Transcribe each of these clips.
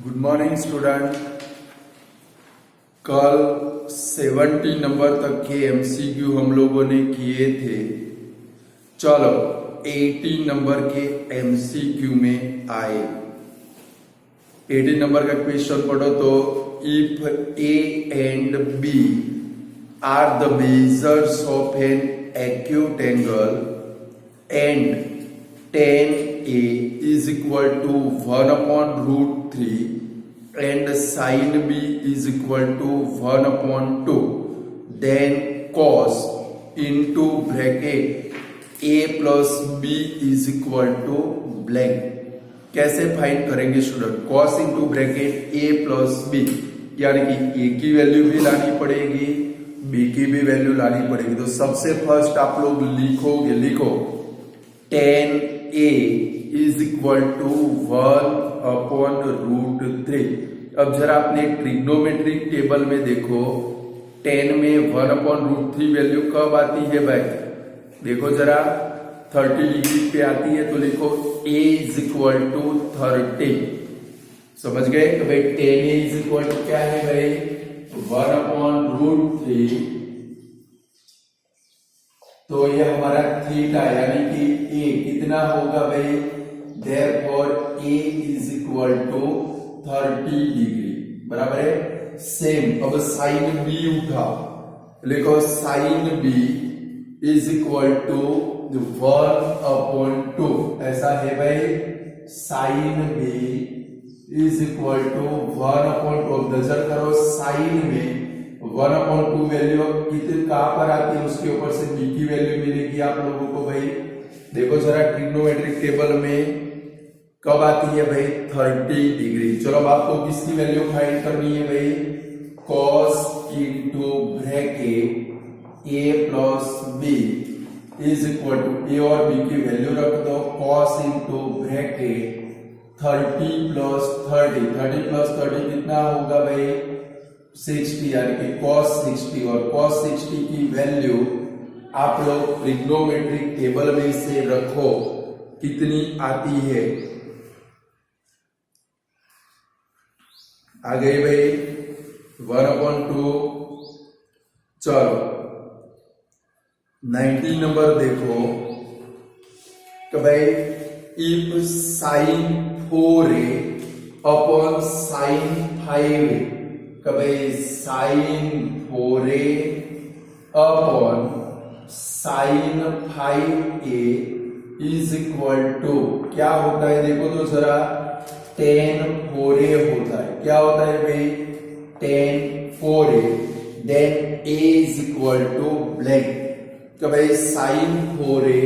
Good morning student. कल 70 number तक के एमसीक्यू हम लोगों ने किए थे। चलो 80 नंबर के एमसीक्यू में आए। 80 नंबर का क्वेश्चन पढ़ो तो if A and B are the measures of an acute angle and tan A is equal to 1 upon root 3 and sin B is equal to 1 upon 2, then cos into bracket A plus B is equal to blank। कैसे find करेंगे student? cos into bracket A plus B, यानी कि A की value भी लानी पड़ेगी, B की भी वैल्यू लानी पड़ेगी। तो सबसे फर्स्ट आप लोग लिखो tan A is equal to 1 upon root 3। अब जरा अपने ट्रिग्नोमेट्रिक टेबल में देखो, tan में 1 upon root 3 वैल्यू कब आती है भाई? देखो जरा 30 डिग्री पे आती है, तो लिखो A is equal to 30। समझ गए? तो भाई tan A is equal to क्या है भाई? 1 upon root 3। तो ये हमारा थीटा यानी कि ए कितना होगा भाई? Therefore A is equal to 30 degree, बराबर है। सेम अब साइन बी उठा, लिखो sine B is equal to 1 upon 2। ऐसा है भाई, sine B is equal to 1 upon 2। नजर करो साइन में 1 अपॉन 2 वैल्यू कितने कहां पर आती है, उसके ऊपर से बी की वैल्यू मिलेगी आप लोगों को भाई। देखो जरा ट्रिग्नोमेट्रिक टेबल में कब आती है भाई? 30 डिग्री। चलो अब आपको किसकी वैल्यू फाइंड करनी है भाई? cos into bracket a plus B is equal to A और बी की वैल्यू रख दो। cos into bracket 30 plus 30, 30 plus 30 कितना होगा भाई? 60, यानी कि cos 60। और cos 60 की वैल्यू आप लोग ट्रिग्नोमेट्रिक टेबल में से रखो, कितनी आती है? आ गई भाई 1 अपॉन 2। चलो 90 नंबर देखो कि भाई if sign 4A upon sine 5A, भाई sine 4A upon sine 5A is equal to क्या होता है? देखो तो जरा tan 4A होता है। क्या होता है भाई? tan 4A then A is equal to blank. तो भाई sine 4A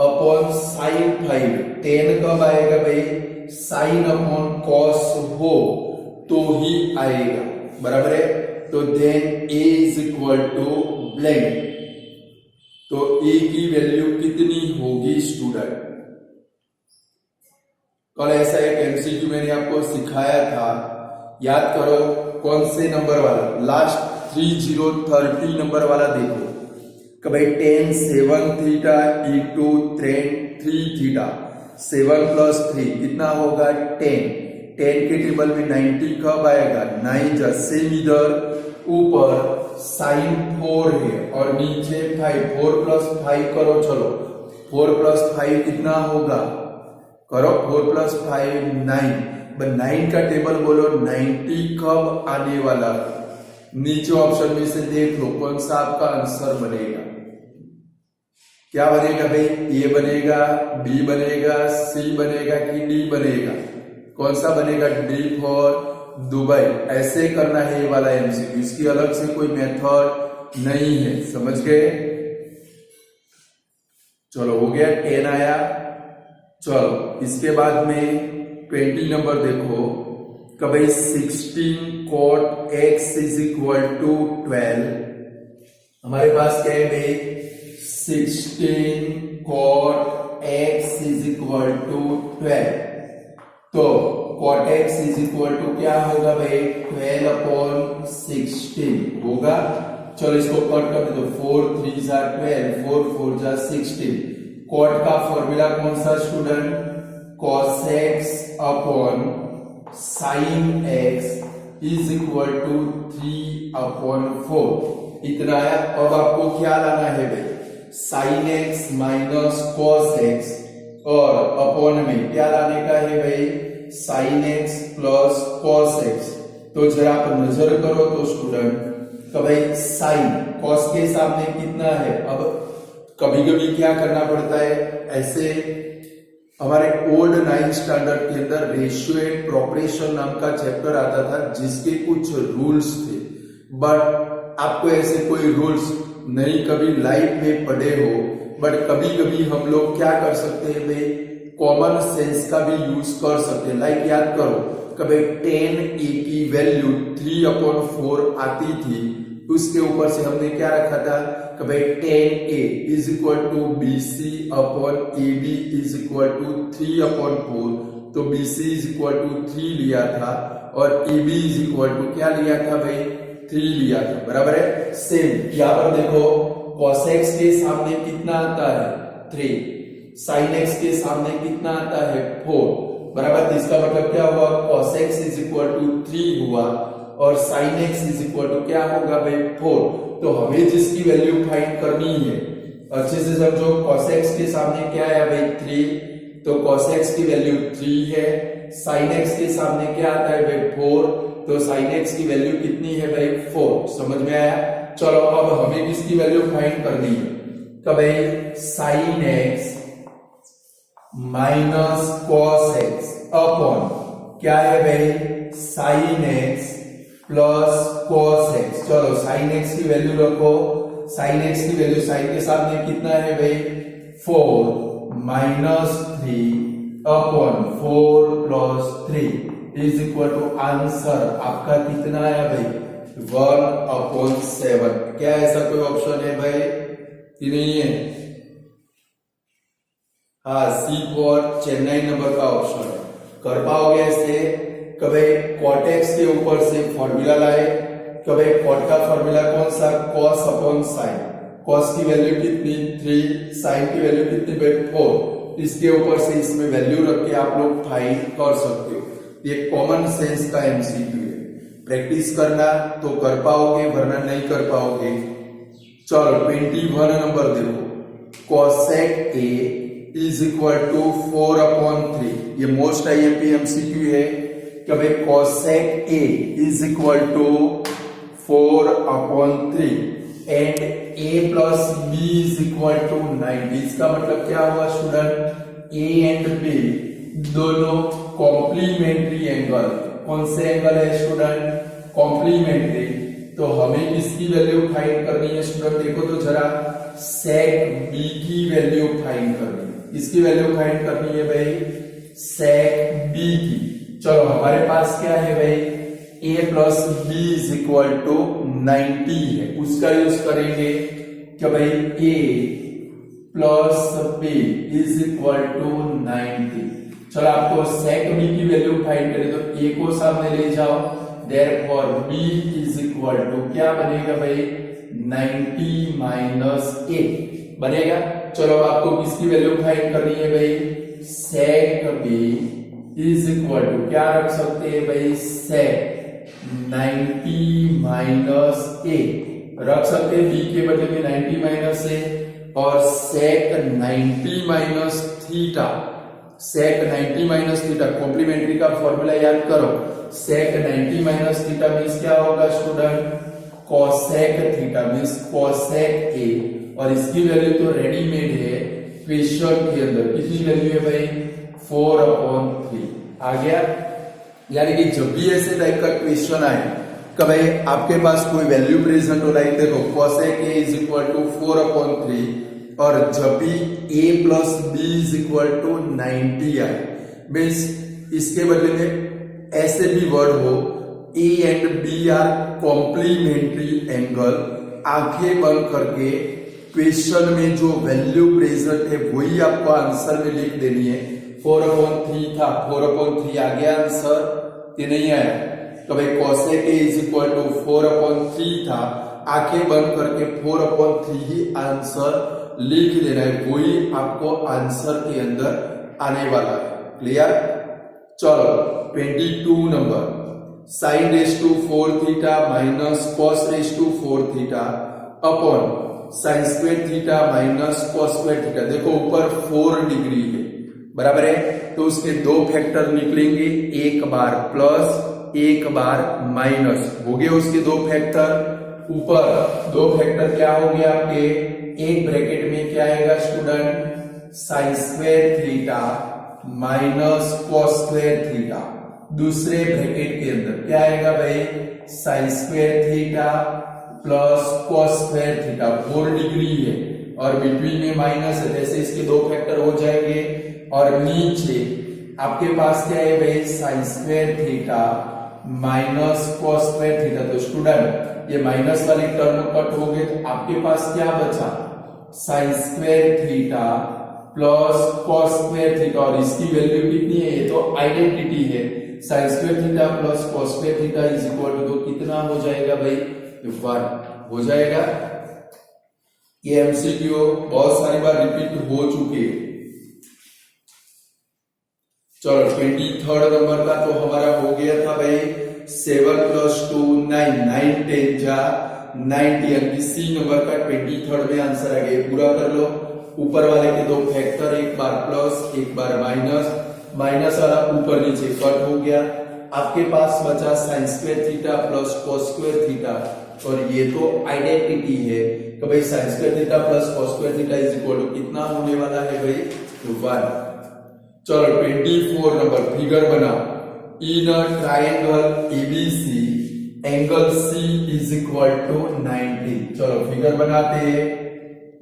upon sign 5। tan कब आएगा भाई? साइन अपॉन cos हो तो ही आएगा, बराबर है। तो then A is equal to blank. तो A की वैल्यू कितनी होगी स्टूडेंट? कल ऐसा एक एमसीक्यू मैंने आपको सिखाया था, याद करो कौन से नंबर वाला? लास्ट 30 नंबर वाला देखो कि भाई tan 7 theta into tan 3 theta, 7 plus 3 कितना होगा? 10। 10 के टेबल में 90 कब आएगा? 9 जा। सेम इधर ऊपर साइन 4 है और नीचे 5, 4 प्लस 5 करो। चलो 4 प्लस 5 कितना होगा? करो 4 प्लस 5 9। 9 का टेबल बोलो 90 कब आने वाला? नीचे ऑप्शन में से देख लो कौन सा आपका आंसर बनेगा। क्या बनेगा भाई? ए बनेगा, बी बनेगा, सी बनेगा कि डी बनेगा? कौन सा बनेगा? D for Dubai. ऐसे करना है ये वाला एमसीक्यू, इसकी अलग से कोई मेथड नहीं है, समझ गए? चलो हो गया, 10 आया। चलो इसके बाद में 20 नंबर देखो कि भाई 16 cot x is equal to 12। हमारे पास क्या है भाई? 16 cot x is equal to 12। तो cot x is equal to क्या होगा भाई? 12 अपॉन 16 होगा। चलो इसको कट कर दो, 4 3 जा 12, 4 4 जा 16। कॉट का फॉर्मूला कौन सा student? cos x upon sine x is equal to 3/4 इतना आया। अब आपको क्या लाना है भाई, sine x minus cos x और अपॉन में क्या लाने का है भाई, sine x plus cos x. तो जरा आप नजर करो तो स्टूडेंट, तो भाई साइन कॉस के सामने कितना है। अब कभी कभी क्या करना पड़ता है, ऐसे हमारे ओल्ड 9th स्टैंडर्ड के अंदर रेशियो एंड प्रोपोर्शन नाम का चैप्टर आता था जिसके कुछ रूल्स थे, बट आपको ऐसे कोई रूल्स नहीं कभी लाइफ में पढ़े हो, बट कभी कभी हम लोग क्या कर सकते हैं भाई, कॉमन सेंस का भी यूज कर सकते हैं। लाइक याद करो, कभी 10a की वैल्यू 3/4 आती थी, उसके ऊपर से हमने क्या रखा था, कभी 10a is equal to BC upon AB is equal to 3/4। तो BC इज इक्वल टू 3 लिया था और AB इज इक्वल टू क्या लिया था भाई, 3 लिया था, बराबर है। सेम यहाँ पर देखो, cos x के सामने कितना आता है 3, sin x के सामने कितना आता है 4, बराबर। इसका मतलब क्या हुआ, cos x is equal to 3 हुआ और sin x is equal to क्या होगा भाई 4। तो हमें जिसकी वैल्यू फाइंड करनी है, अच्छे से समझो, cos x के सामने क्या है भाई 3, तो cos x की वैल्यू 3 है, sin x के सामने क्या आता है भाई 4, तो sin x की वैल्यू कितनी है भाई 4। समझ में आया। चलो अब हमें किसकी वैल्यू फाइंड करनी है, तो भाई sin x minus cos x upon क्या है भाई sin x plus cos x। चलो sin x की वैल्यू रखो, sin x की वैल्यू sin के सामने कितना है भाई 4 minus 3 upon 4 plus 3 is equal to answer आपका कितना है भाई 1/7। क्या ऐसा कोई ऑप्शन है भाई कि नहीं है? हाँ, सी फॉर चेन्नई नंबर का ऑप्शन है। कर पाओगे ऐसे, कभी cot x के ऊपर से फॉर्मूला लाए, कभी cot का फॉर्मूला कौन सा, cos अपॉन sin। cos की वैल्यू कितनी 3, sin की वैल्यू कितनी भाई 4। इसके ऊपर से इसमें वैल्यू रख के आप लोग फाइंड कर सकते हो। ये कॉमन सेंस का एमसीक्यू है, प्रैक्टिस करना तो कर पाओगे, वरना नहीं कर पाओगे। चलो 21 नंबर देखो, cosec a is equal to 4/3। ये मोस्ट आईएमपी एमसीक्यू है कि भाई cosec a is equal to 4/3 and a plus b is equal to 90। इसका मतलब क्या हुआ स्टूडेंट, a एंड b दोनों कॉम्प्लीमेंट्री एंगल। कौन से एंगल है स्टूडेंट, कॉम्प्लीमेंट्री। तो हमें किसकी वैल्यू फाइंड करनी है स्टूडेंट, देखो तो जरा sec b की वैल्यू फाइंड करनी है। इसकी वैल्यू फाइंड करनी है भाई sec b की। चलो हमारे पास क्या है भाई, a plus b is equal to 90 है, उसका यूज करेंगे कि भाई a plus b is equal to 90। चलो आपको sec b की वैल्यू फाइंड करें तो a को सामने ले जाओ, therefore b is equal to क्या बनेगा भाई 90 माइनस a बनेगा। चलो अब आपको किसकी वैल्यू फाइंड करनी है भाई, sec b is equal to क्या रख सकते हैं भाई, sec 90 माइनस a रख सकते हैं, b के बदले में 90 माइनस a और sec 90 minus theta. sec 90 minus theta complementary का फॉर्मूला याद करो, sec 90 माइनस थीटा मीन्स क्या होगा student, cosec theta means cosec a। और इसकी वैल्यू तो रेडीमेड है क्वेश्चन के अंदर, कितनी वैल्यू है भाई 4/3 आ गया। यानी कि जब भी ऐसे टाइप का क्वेश्चन आए कि भाई आपके पास कोई वैल्यू प्रेजेंट हो, लाइक देखो cosec a is equal to 4/3 और जब भी a plus b is equal to 90 आए, मीन्स इसके बदले में ऐसे भी वर्ड हो a and b are complementary angle, आंखें बंद करके क्वेश्चन में जो वैल्यू प्रेजेंट है वही आपको आंसर में लिख देनी है। 4/3 था, 4/3 आ गया आंसर, ये नहीं आया तो भाई cosec a is equal to 4/3 था, आंखें बंद करके 4/3 ही आंसर लिख देना है, वही आपको आंसर के अंदर आने वाला है। क्लियर। चलो 22 number sin raise to 4 theta minus cos raise to 4 theta upon sin square theta minus cos square theta. देखो ऊपर 4 डिग्री है, बराबर है, तो उसके दो फैक्टर निकलेंगे, एक बार प्लस एक बार माइनस, हो गए उसके दो फैक्टर। ऊपर दो फैक्टर क्या हो गया आपके, एक ब्रैकेट में क्या आएगा student, sin square theta minus cos square theta, दूसरे ब्रैकेट के अंदर क्या आएगा भाई, sin square theta plus cos square theta. 4 degree है और बिटवीन में माइनस है, जैसे इसके दो फैक्टर हो जाएंगे और नीचे आपके पास क्या है भाई, sin square theta minus cos square theta. तो स्टूडेंट ये माइनस वाले टर्म कट हो गए, तो आपके पास क्या बचा, sin square theta plus cos square theta, और इसकी वैल्यू कितनी है, ये तो आइडेंटिटी है, sin square theta plus cos square theta is equal to, तो कितना हो जाएगा भाई, 1 हो जाएगा। ये एमसीक्यू बहुत सारी बार रिपीट हो चुके। चलो 23rd नंबर का तो हमारा हो गया था भाई 7 + 2 9, 9 10 जा 90, यानी सी नंबर का 23rd में आंसर आ गया। पूरा कर लो, ऊपर वाले के दो फैक्टर, एक बार प्लस एक बार माइनस, माइनस वाला ऊपर नीचे कट हो गया, आपके पास बचा sin square theta plus cos square theta, और ये तो आइडेंटिटी है, तो भाई sin square theta plus cos square theta is equal to कितना होने वाला है भाई, 1। चलो 24 नंबर फिगर बनाओ, in a triangle ABC angle C is equal to 90। चलो फिगर बनाते हैं,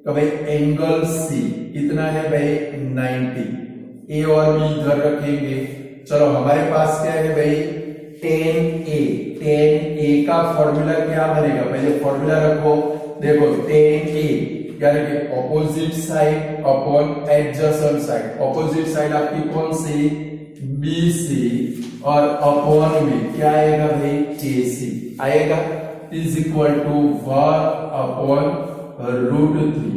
तो भाई एंगल सी कितना है भाई, 90, ए और बी इधर रखेंगे। चलो हमारे पास क्या है भाई, tan a का फॉर्मूला क्या बनेगा, पहले फॉर्मूला रखो, देखो tan a यानी कि opposite side upon adjacent side, opposite side आपकी कौन सी, BC, और अपॉन में क्या आएगा भाई, AC आएगा, इज इक्वल टू 1/√3।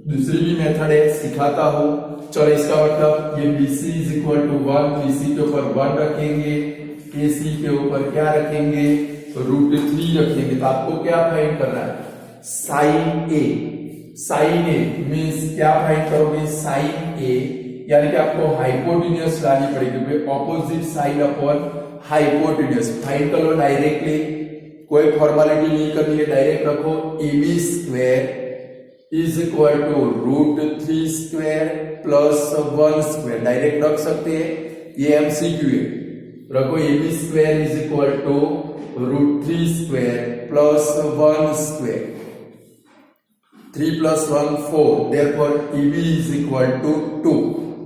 दूसरी भी मेथड है, सिखाता हूं। चलो इसका मतलब ये BC is equal to 1, BC के ऊपर 1 रखेंगे, AC के ऊपर क्या रखेंगे, √3 रखेंगे। तो आपको क्या फाइंड करना है, sin A, sin A means क्या फाइंड करोगे, sin A यानी कि आपको हाइपोटेन्यूज लानी पड़ेगी, opposite side upon hypotenuse find कर लो डायरेक्टली, कोई फॉर्मेलिटी नहीं करनी है, डायरेक्ट रखो, AB square is equal to √3 square plus 1 square, direct रख सकते हैं, ये एमसीक्यू है, रखो AB square is equal to √3 square plus 1 square, 3 + 1 4, therefore EB is equal to 2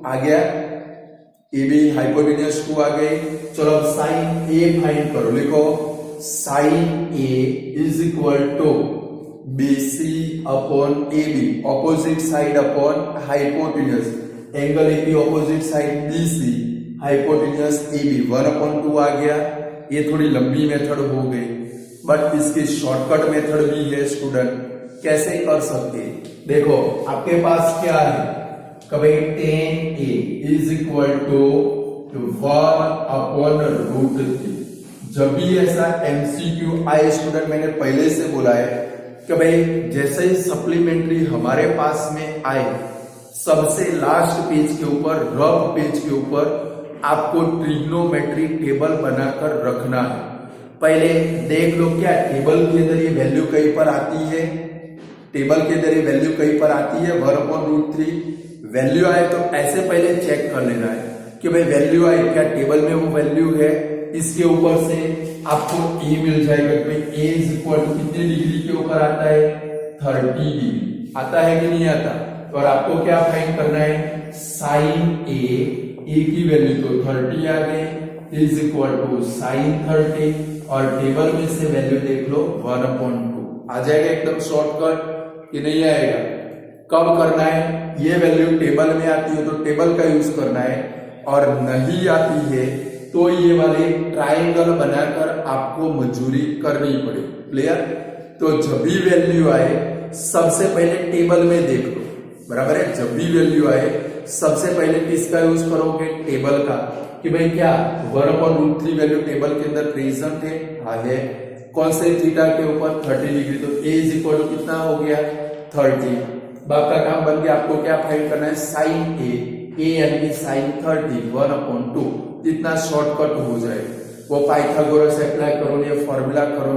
आ गया, EB हाइपोटेन्यूज 2 आ गई। चलो अब sin A फाइंड करो, लिखो sin A is equal to BC upon AB, opposite side upon hypotenuse, angle A की opposite side BC, hypotenuse AB, 1/2 आ गया। ये थोड़ी लंबी मेथड हो गई, बट इसकी शॉर्टकट मेथड भी है स्टूडेंट, कैसे कर सकते हैं, देखो आपके पास क्या है, कभी tan A is equal to 1/√3। जब भी ऐसा एमसीक्यू आए स्टूडेंट, मैंने पहले से बोला है कि भाई जैसे ही सप्लीमेंट्री हमारे पास में आए, सबसे लास्ट पेज के ऊपर, रफ पेज के ऊपर आपको ट्रिग्नोमेट्री टेबल बनाकर रखना है। पहले देख लो क्या टेबल के अंदर ये वैल्यू कहीं पर आती है, टेबल के अंदर ये वैल्यू कहीं पर आती है 1/√3, वैल्यू आए तो ऐसे पहले चेक कर लेना है कि भाई वैल्यू आई, क्या टेबल में वो वैल्यू है, इसके ऊपर से आपको ए मिल जाएगा, भाई ए इज इक्वल टू कितने डिग्री के ऊपर आता है, 30 डिग्री आता है कि नहीं आता, और आपको क्या फाइंड करना है, sin A की वैल्यू तो 30 आ गई, इज इक्वल टू sin 30, और टेबल में से वैल्यू देख लो 1/2 आ जाएगा, एकदम शॉर्टकट कि नहीं आएगा। कब करना है, ये वैल्यू टेबल में आती है तो टेबल का यूज करना है, और नहीं आती है तो ये वाले ट्रायंगल बनाकर आपको मजूरी करनी पड़े। क्लियर? तो जब भी वैल्यू आए सबसे पहले टेबल में देख लो, बराबर है। जब भी वैल्यू आए सबसे पहले किसका यूज करोगे, टेबल का, कि भाई क्या 1/√3 वैल्यू टेबल के अंदर प्रेजेंट है, हाँ है। कौन से थीटा के ऊपर 30 डिग्री, तो a इज इक्वल टू कितना हो गया 30। बाप का काम बन गया, आपको क्या फाइंड करना है, साइन a यानी कि साइन 30 1/2, इतना शॉर्टकट हो जाए। वो पाइथागोरस अप्लाई करो, ये फॉर्मूला करो,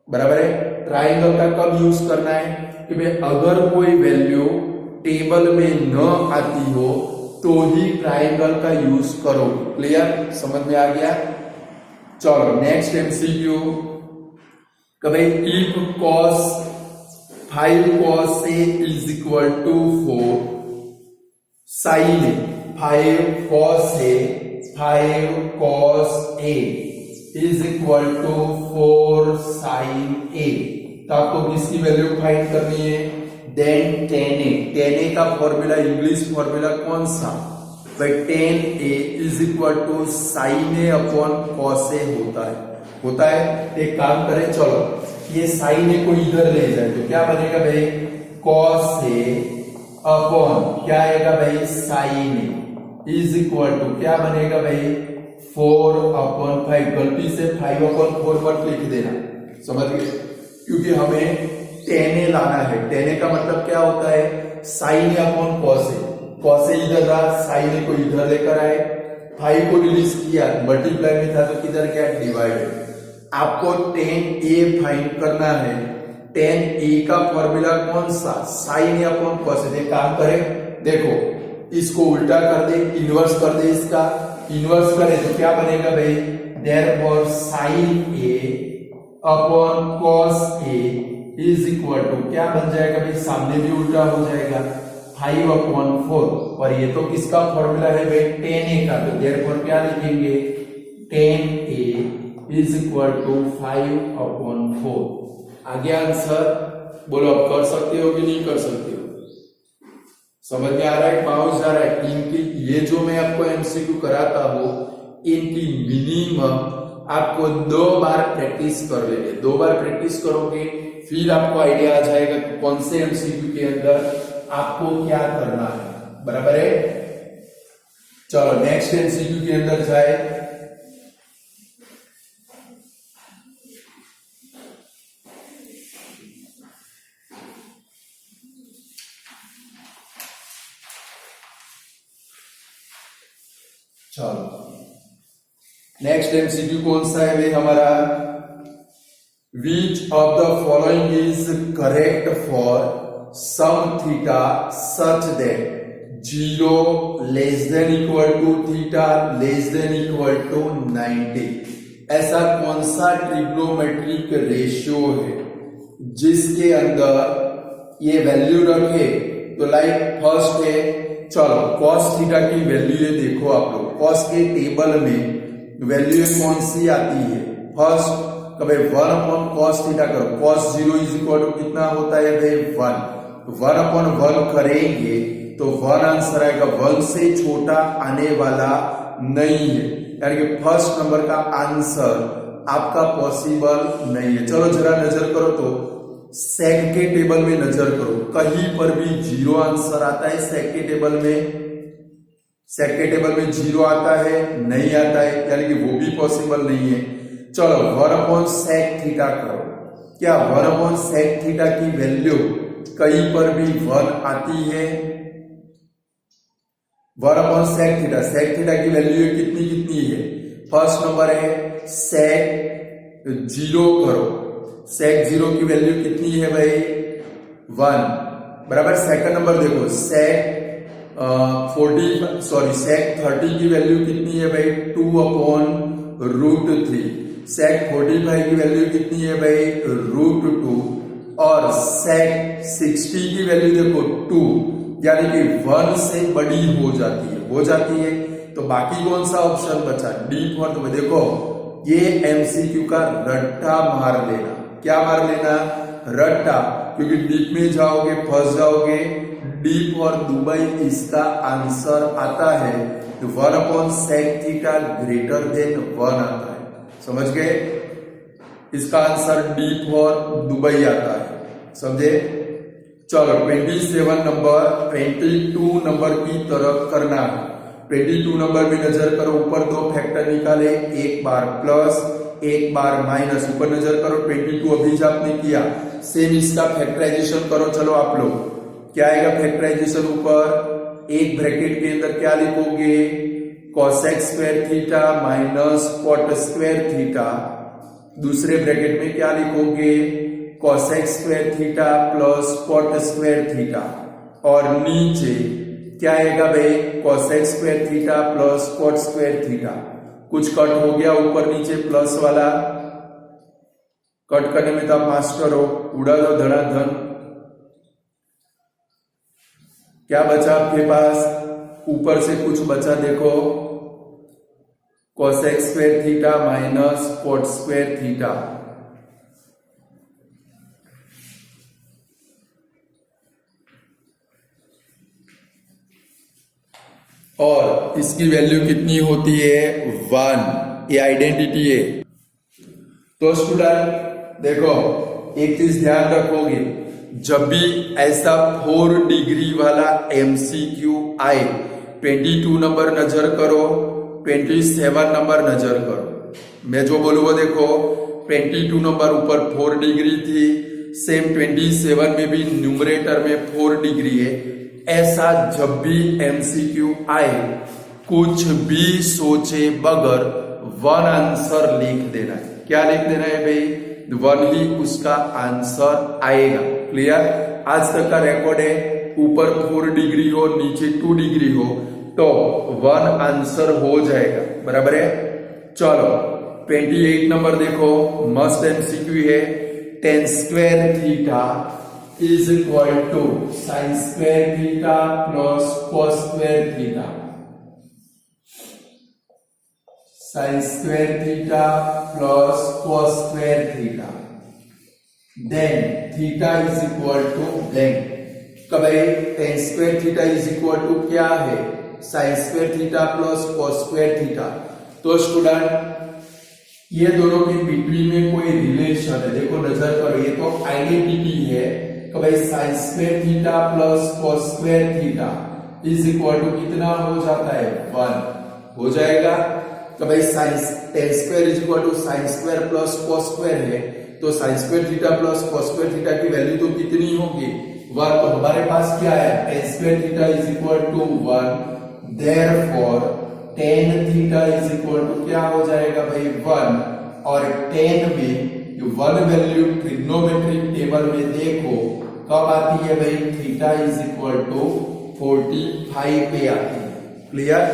बराबर है। ट्राइंगल का कब यूज करना है कि भाई अगर कोई वैल्यू टेबल में न आती हो तो ही ट्राइंगल का यूज करो। क्लियर, समझ में आ गया। चलो नेक्स्ट एमसीक्यू, भाई if cos 5 cos a is equal to 4 sin a, 5 cos a is equal to 4 sin a, तो आपको किसकी वैल्यू फाइंड करनी है, देन tan a का फॉर्मूला, इंग्लिश फॉर्मूला कौन सा, भाई tan a is equal to sin a upon cos a होता है। एक काम करें, चलो ये sin a को इधर ले जाए तो क्या बनेगा भाई, cos a अपॉन क्या आएगा भाई, sin a is equal to क्या बनेगा भाई, 4/5। गलती से 5/4 मत लिख देना, समझ गए, क्योंकि हमें tan a लाना है। tan a का मतलब क्या होता है, sin a upon cos a इधर रहा, sin a को इधर लेकर आए, 5 को रिलीज किया, मल्टीप्लाई में था तो किधर क्या, डिवाइडेड। आपको tan a फाइंड करना है। tan a का फॉर्मूला कौन सा, sin a upon cos a। काम करें, देखो इसको उल्टा कर दे, इनवर्स कर दे, इसका इनवर्स करें तो क्या बनेगा भाई, therefore sin a upon cos a is equal to क्या बन जाएगा भाई, सामने भी उल्टा हो जाएगा, 5/4। और ये तो किसका फॉर्मूला है भाई, tan a का, तो देयरफॉर क्या लिखेंगे, tan a is equal to 5/4। आगे आंसर बोलो, अब कर सकते हो कि नहीं कर सकते हो, समझ में आ रहा है, माउस जा रहा है। इनकी ये जो मैं आपको एमसीक्यू कराता हूं, इनकी मिनिमम आपको 2 बार प्रैक्टिस कर लेंगे। 2 बार प्रैक्टिस करोगे फिर आपको आइडिया आ जाएगा कि कौन से एमसीक्यू के अंदर आपको क्या करना है, बराबर है। चलो नेक्स्ट एमसीक्यू के अंदर जाए। चलो नेक्स्ट एमसीक्यू कौन सा है भाई हमारा, which of the following is correct for some theta such that 0 less than equal to theta less than equal to 90। ऐसा कौन सा ट्रिग्नोमेट्रिक रेशियो है जिसके अंदर ये वैल्यू रखे, तो लाइक फर्स्ट है, चलो cos थीटा की वैल्यू है, देखो आप लोग cos के टेबल में वैल्यू कौन सी आती है, फर्स्ट कभी 1/cos थीटा करो, cos 0 इज इक्वल टू कितना होता है भाई 1, 1/1 करेंगे तो 1 आंसर आएगा, 1 से छोटा आने वाला नहीं है, यानी कि फर्स्ट नंबर का आंसर आपका पॉसिबल नहीं है। चलो जरा नजर करो तो सेक के टेबल में नजर करो, कहीं पर भी 0 आंसर आता है सेक के टेबल में, सेक के टेबल में 0 आता है, नहीं आता है, यानी कि वो भी पॉसिबल नहीं है। चलो 1/sec थीटा करो, क्या 1/sec थीटा की वैल्यू कहीं पर भी 1 आती है, 1/sec थीटा की वैल्यू कितनी है, फर्स्ट नंबर है sec 0 करो, sec 0 की वैल्यू कितनी है भाई 1, बराबर। सेकंड नंबर देखो sec 30 की वैल्यू कितनी है भाई 2/√3, sec 45 की वैल्यू कितनी है भाई √2, और sec 60 की वैल्यू देखो 2, यानी कि 1 से बड़ी हो जाती है। तो बाकी कौन सा ऑप्शन बचा, डी फॉर, तो देखो ये एमसीक्यू का रट्टा मार लेना, क्या मार लेना, रट्टा, क्योंकि डीप में जाओगे फंस जाओगे। डी फॉर दुबई इसका आंसर आता है, तो 1/sec थीटा ग्रेटर देन 1 आता है, समझ गए, इसका आंसर डी फॉर दुबई आता है, समझे। चलो 27 नंबर 22 नंबर की तरफ करना है। 22 नंबर में नजर करो, ऊपर दो फैक्टर निकाले, एक बार प्लस एक बार माइनस। ऊपर नजर करो 22 अभी जो आपने किया, सेम इसका फैक्टराइजेशन करो। चलो आप लोग, क्या आएगा फैक्टराइजेशन? ऊपर एक ब्रैकेट के अंदर क्या लिखोगे? cosec square theta minus cot square theta. दूसरे ब्रैकेट में क्या लिखोगे? cosec square theta plus cot square theta. और नीचे क्या आएगा भाई? cosec square theta plus cot square theta. कुछ कट हो गया ऊपर नीचे प्लस वाला, कट करने में तो आप मास्टर हो, उड़ा दो धड़ाधन। क्या बचा आपके पास? ऊपर से कुछ बचा, देखो cosec square theta minus cot square theta. और इसकी वैल्यू कितनी होती है? 1। ये आइडेंटिटी है। तो स्टूडेंट देखो, एक चीज ध्यान रखोगे, जब भी ऐसा 4 डिग्री वाला एमसीक्यू आए, 22 नंबर नजर करो, 27 नंबर नजर करो। मैं जो बोलूँ वो देखो, 22 नंबर ऊपर 4 डिग्री थी, सेम 27 में भी न्यूमरेटर में 4 डिग्री है। ऐसा जब भी एमसीक्यू आए, कुछ भी सोचे बगैर 1 आंसर लिख देना है। क्या लिख देना है भाई? 1 ही उसका आंसर आएगा। क्लियर? आज तक का रिकॉर्ड है, ऊपर 4 डिग्री हो नीचे 2 डिग्री हो तो 1 आंसर हो जाएगा। बराबर है? चलो 28 नंबर देखो, मस्त एमसीक्यू है। tan square theta is equal to sin square theta plus cos square theta. sin square theta plus cos square theta. Then theta is equal to blank. कब है? tan square theta is equal to क्या है? sin square theta plus cos square theta. तो student ये दोनों के between में कोई रिलेशन है, देखो नजर करो, ये तो आइडेंटिटी है। तो भाई sin square theta plus cos square theta is equal to कितना हो जाता है? 1 हो जाएगा। तो भाई tan square is equal to sin square plus cos square है, तो sin square theta plus cos square theta की वैल्यू तो कितनी होगी? 1। तो हमारे पास क्या है? tan square theta is equal to 1, therefore tan theta is equal to क्या हो जाएगा भाई? 1। और tan में 1 वैल्यू ट्रिग्नोमेट्रिक टेबल में देखो कब आती है भाई? थीटा इज इक्वल टू 45 पे आती है। Clear?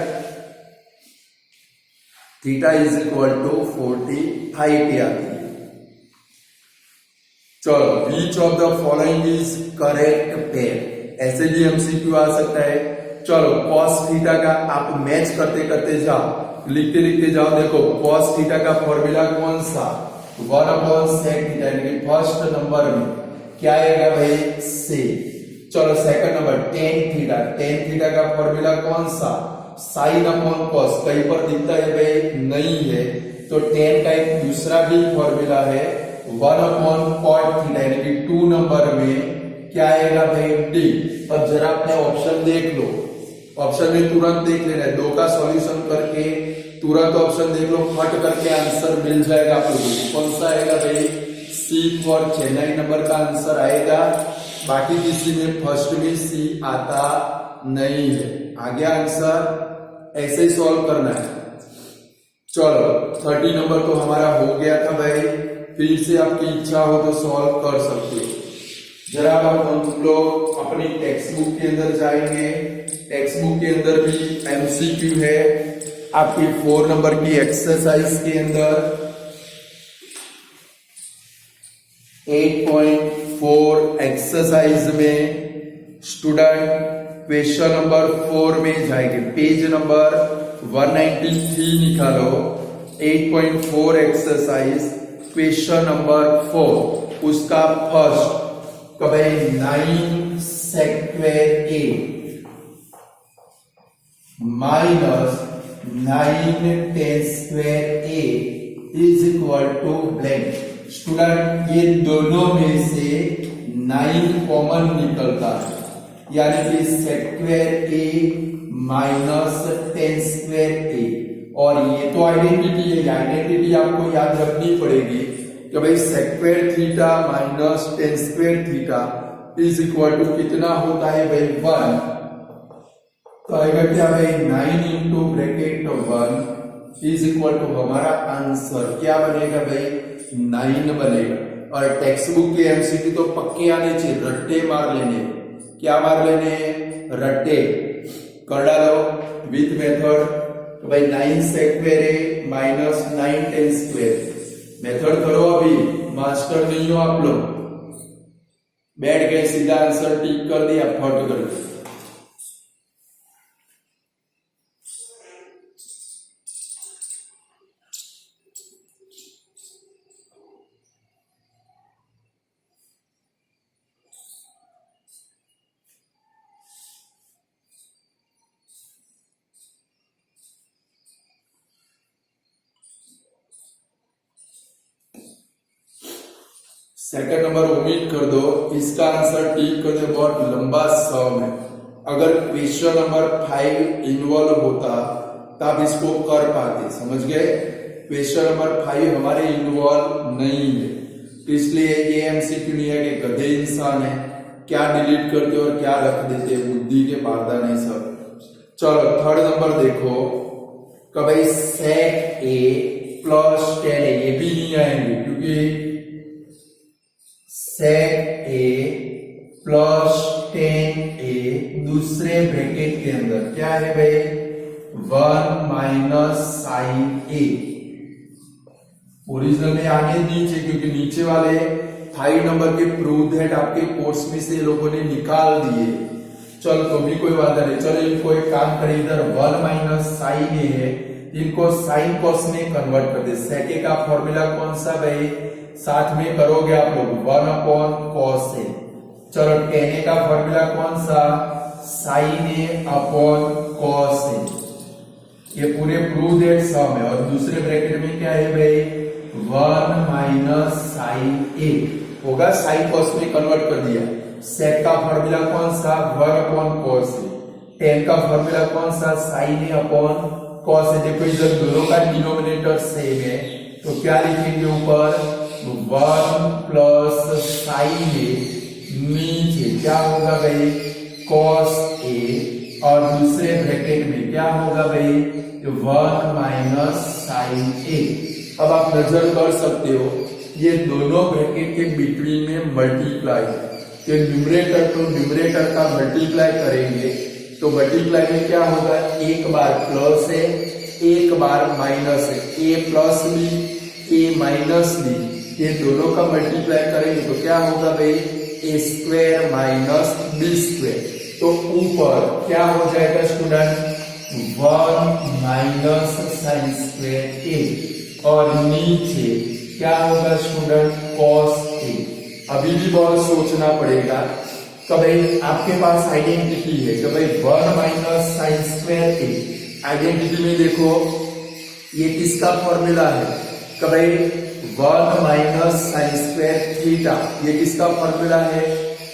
Theta is equal to 45 पे आती है। चलो, which of the following is correct pair? ऐसे भी एमसीक्यू आ सकता है। चलो cos थीटा का आप मैच करते करते जाओ, लिखते लिखते जाओ। देखो cos थीटा का फॉर्मूला कौन सा? 1/sec थीटा, यानी फर्स्ट नंबर में क्या आएगा भाई? से। चलो सेकंड नंबर tan थीटा का फॉर्मूला कौन सा? sin upon cos। कहीं पर दिखता है भाई? नहीं है। तो tan का एक दूसरा भी फॉर्मूला है 1/cot थीटा, यानी कि 2 नंबर में क्या आएगा भाई? d। अब जरा अपने ऑप्शन देख लो, ऑप्शन में तुरंत देख लेना है, 2 का सॉल्यूशन करके तुरंत ऑप्शन देख लो, फट करके आंसर मिल जाएगा आप लोगों को। कौन सा आएगा भाई? सी फॉर चेन्नई नंबर का आंसर आएगा। बाकी किसी में फर्स्ट में सी आता नहीं है। आगे आंसर ऐसे ही सॉल्व करना है। चलो 30 नंबर तो हमारा हो गया था भाई, फिर से आपकी इच्छा हो तो सॉल्व कर सकते हो। जरा हम लोग अपनी टेक्स्ट बुक के अंदर जाएंगे। टेक्स्ट बुक के अंदर भी एमसीक्यू है आपकी 4 नंबर की एक्सरसाइज के अंदर 8.4 एक्सरसाइज में स्टूडेंट क्वेश्चन नंबर 4 में जाएंगे। पेज नंबर 193 निकालो। 8.4 एक्सरसाइज क्वेश्चन नंबर 4, उसका फर्स्ट कब है? 9 sec² a minus 9 tan² a is equal to blank. Student ये दोनों में से 9 कॉमन निकलता है, यानी कि सेक्वेयर ए माइनस 10 स्क्वायर ए। और ये तो आइडेंटिटी है, आइडेंटिटी आपको याद रखनी पड़ेगी कि भाई square theta minus 10 square theta is equal to कितना होता है भाई 1। तो आएगा क्या भाई 9 into bracket 1 is equal to हमारा आंसर क्या बनेगा भाई 9 बनेगा। और टेक्स्ट बुक के एमसीक्यू तो पक्के आने चाहिए, रट्टे मार लेने। क्या मार लेने? रट्टे। कर डालो विथ मेथड। तो भाई 9 सेक्वेयर ए माइनस 9 10 स्क्वायर मेथड करो। अभी मास्टर नहीं हो आप लोग, बैठ गए सीधा आंसर टिक कर दिया फट कर। सेकंड नंबर ओमिट कर दो, इसका आंसर टिक कर दो, बहुत लंबा सम है। अगर क्वेश्चन नंबर 5 इन्वॉल्व होता तब इसको कर पाते, समझ गए? क्वेश्चन नंबर 5 हमारे इन्वॉल्व नहीं है, तो इसलिए ये एमसीक्यू नहीं है कि गधे इंसान है, क्या डिलीट करते और क्या रख देते, बुद्धि के पारदा नहीं सब। चलो थर्ड नंबर देखो कि भाई सेक ए प्लस 10 ये भी नहीं आएंगे, क्योंकि सेक ए प्लस 10 ए दूसरे ब्रैकेट के अंदर क्या है भाई 1 माइनस साइन ए। ओरिजिनल में आगे नीचे, क्योंकि नीचे वाले 5 नंबर के प्रूव दैट आपके कोर्स में से लोगों ने निकाल दिए। चल तो भी कोई बात नहीं, चलो इनको एक काम करें, इधर 1 माइनस साइन ए है, इनको साइन कॉस में कन्वर्ट कर दे। सेक ए का फॉर्मूला कौन सा भाई, साथ में करोगे आप लोग 1 अपॉन कॉस ए। चलो tan ए का फॉर्मूला कौन सा, sign A upon cos A. ये पूरे प्रूव दैट सम है। और दूसरे ब्रैकेट में क्या है भाई 1 माइनस साइन ए होगा, साइन कॉस में कन्वर्ट कर दिया। सेक का फॉर्मूला कौन सा 1 अपॉन कॉस ए। tan का फॉर्मूला कौन सा sign A upon cos A. देखो इधर दोनों का डिनोमिनेटर सेम है, तो क्या लिखेंगे ऊपर 1 प्लस साइन ए, नीचे क्या होगा भाई कॉस ए, और दूसरे ब्रैकेट में क्या होगा भाई 1 माइनस साइन ए। अब आप नजर कर सकते हो ये दोनों ब्रैकेट के बिटवीन में मल्टीप्लाई, तो न्यूमरेटर तो न्यूमरेटर का मल्टीप्लाई करेंगे, तो मल्टीप्लाई में क्या होगा एक बार प्लस है एक बार माइनस है, ए प्लस बी ए माइनस बी, ये दोनों का मल्टीप्लाई करेंगे तो क्या होगा भाई ए स्क्वायर माइनस बी स्क्वायर। तो ऊपर क्या हो जाएगा student 1 minus sign square A, और नीचे क्या होगा स्टूडेंट कॉस ए। अभी भी बहुत सोचना पड़ेगा कि भाई आपके पास आइडेंटिटी है कि भाई 1 माइनस साइन स्क्वायर ए। आइडेंटिटी में देखो ये किसका फॉर्मूला है कि भाई 1 माइनस साइन स्क्वायर थीटा, ये किसका फॉर्मूला है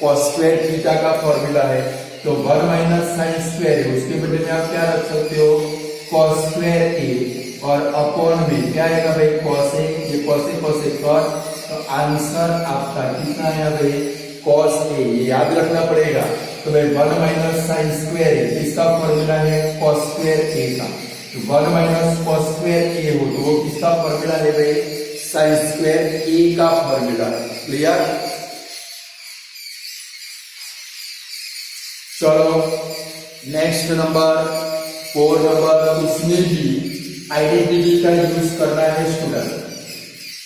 कॉस स्क्वायर थीटा का फॉर्मूला है। तो 1 माइनस साइन स्क्वायर है, उसके बदले में आप क्या रख सकते हो कॉस स्क्वायर ए, और अपॉन में क्या आएगा भाई कॉस ए, ये कॉस ए कॉट, तो आंसर आपका कितना है भाई कॉस ए, ये याद रखना पड़ेगा। तो भाई 1 माइनस साइन स्क्वायर ए किसका फॉर्मूला है कॉस स्क्वायर ए का, तो 1 माइनस कॉस स्क्वायर ए हो तो वो किसका फॉर्मूला है भाई साइन स्क्वायर ए का फॉर्मूला। क्लियर? चलो नेक्स्ट नंबर 4 नंबर, उसमें भी आइडेंटिटी का यूज करना है स्टूडेंट।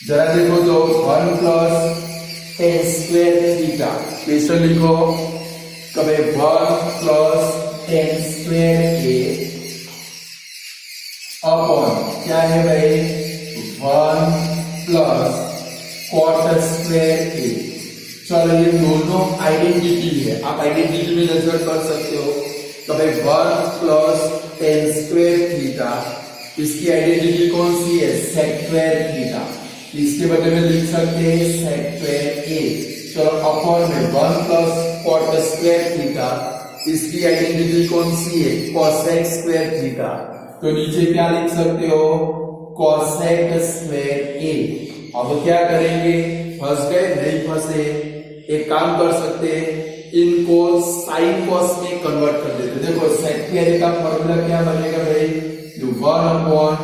जरा देखो तो 1 plus tan square theta, question लिखो कभी 1 plus tan square A upon क्या है भाई 1 प्लस cot स्क्वायर ए। चलो ये दोनों आइडेंटिटी है, आप आइडेंटिटी में नजर कर सकते हो। तो भाई 1 प्लस tan स्क्वायर थीटा, इसकी आइडेंटिटी कौन सी है सेक स्क्वायर थीटा, इसके बदले में लिख सकते हैं सेक स्क्वायर ए। चलो अपॉन में 1 प्लस कॉट स्क्वायर थीटा, इसकी आइडेंटिटी कौन सी है, कोसेक स्क्वायर थीटा, तो नीचे क्या लिख सकते हो, कोसेक स्क्वायर ए। अब क्या करेंगे, फंस गए, नहीं फंसे, एक काम कर सकते हैं, इनको साइन कॉस में कन्वर्ट कर देते। देखो सेक स्क्वायर का फॉर्मूला क्या बनेगा भाई, 1 अपॉन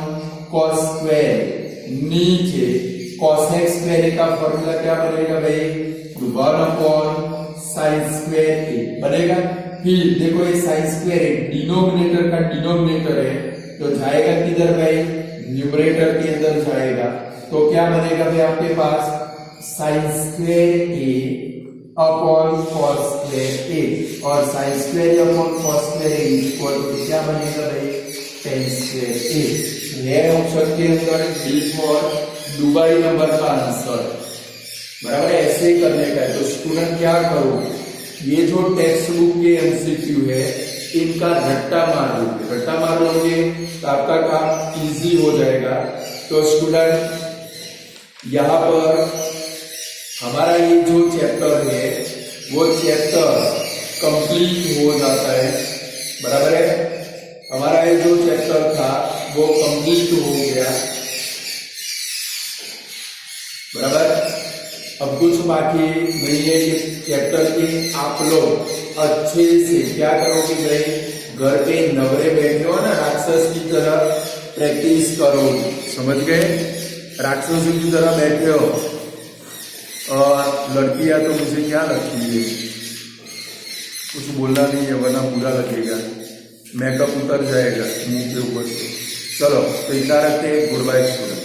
कॉस स्क्वायर, नीचे कोसेक स्क्वायर का फॉर्मूला क्या बनेगा भाई, 1 अपॉन साइन स्क्वायर ए बनेगा। फिर देखो ये साइन स्क्वायर है, डिनोमिनेटर का डिनोमिनेटर है, तो जाएगा किधर भाई, न्यूमरेटर के अंदर जाएगा, तो क्या बनेगा भाई आपके पास, sine square A upon cos square A, और sine square upon cos square A equal to क्या बनेगा भाई, टेन स्क्वायर ए। यह ऑप्शन के अंदर डी फॉर दुबई नंबर का आंसर, बराबर ऐसे ही करने का है। तो स्टूडेंट क्या करो, ये जो टेक्स्ट बुक के एमसीक्यू है इनका रट्टा मार लोगे, रट्टा मार लोगे तो आपका काम इजी हो जाएगा। तो स्टूडेंट यहाँ पर हमारा ये जो चैप्टर है वो चैप्टर कंप्लीट हो जाता है, बराबर है, हमारा ये जो चैप्टर था वो कंप्लीट हो गया, बराबर। अब कुछ बाकी नहीं है इस चैप्टर के, आप लोग अच्छे से क्या करोगे भाई, घर पे नवरे बैठे हो ना राक्षस की तरह प्रैक्टिस करो, समझ गए, राक्षसों की तरह बैठे हो। और लड़कियां तो मुझे क्या लगती है, कुछ बोलना नहीं है वरना बुरा लगेगा, मेकअप उतर जाएगा मुंह के ऊपर से। चलो तो इतना रखते हैं, गुड बाय स्टूडेंट।